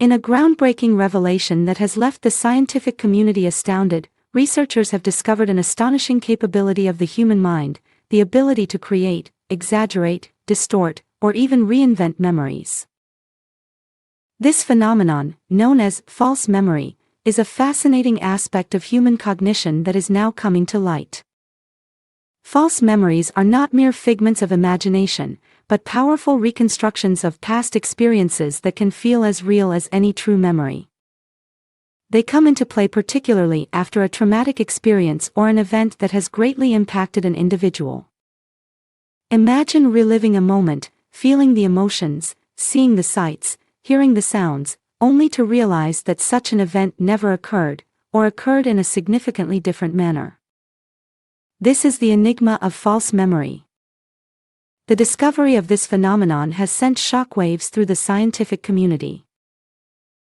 In a groundbreaking revelation that has left the scientific community astounded, researchers have discovered an astonishing capability of the human mind, the ability to create, exaggerate, distort, or even reinvent memories. This phenomenon, known as false memory, is a fascinating aspect of human cognition that is now coming to light. False memories are not mere figments of imagination, but powerful reconstructions of past experiences that can feel as real as any true memory. They come into play particularly after a traumatic experience or an event that has greatly impacted an individual. Imagine reliving a moment, feeling the emotions, seeing the sights, hearing the sounds, only to realize that such an event never occurred, or occurred in a significantly different manner. This is the enigma of false memory. The discovery of this phenomenon has sent shockwaves through the scientific community.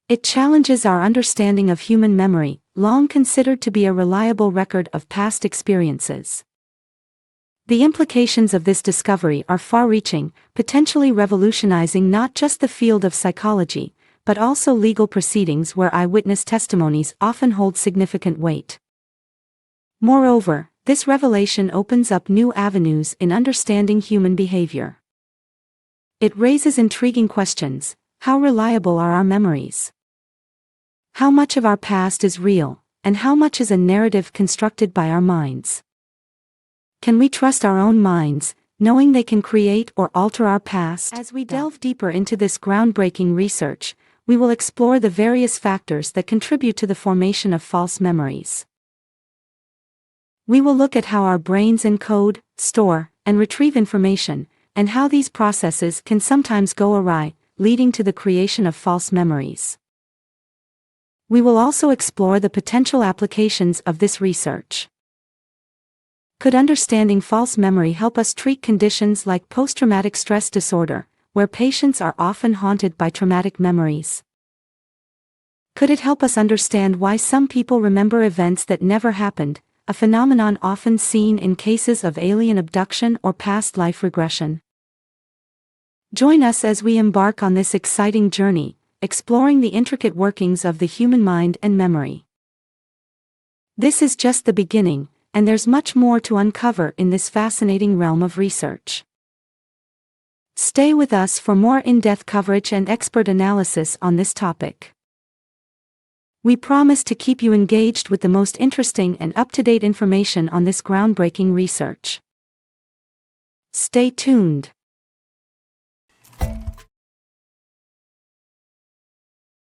It challenges our understanding of human memory, long considered to be a reliable record of past experiences. The implications of this discovery are far-reaching, potentially revolutionizing not just the field of psychology, but also legal proceedings where eyewitness testimonies often hold significant weight. Moreover, this revelation opens up new avenues in understanding human behavior. It raises intriguing questions. How reliable are our memories? How much of our past is real, and how much is a narrative constructed by our minds? Can we trust our own minds, knowing they can create or alter our past? As we delve deeper into this groundbreaking research, we will explore the various factors that contribute to the formation of false memories. We will look at how our brains encode, store, and retrieve information, and how these processes can sometimes go awry, leading to the creation of false memories. We will also explore the potential applications of this research. Could understanding false memory help us treat conditions like post-traumatic stress disorder, where patients are often haunted by traumatic memories? Could it help us understand why some people remember events that never happened, a phenomenon often seen in cases of alien abduction or past life regression? Join us as we embark on this exciting journey, exploring the intricate workings of the human mind and memory. This is just the beginning, and there's much more to uncover in this fascinating realm of research. Stay with us for more in-depth coverage and expert analysis on this topic. We promise to keep you engaged with the most interesting and up-to-date information on this groundbreaking research. Stay tuned.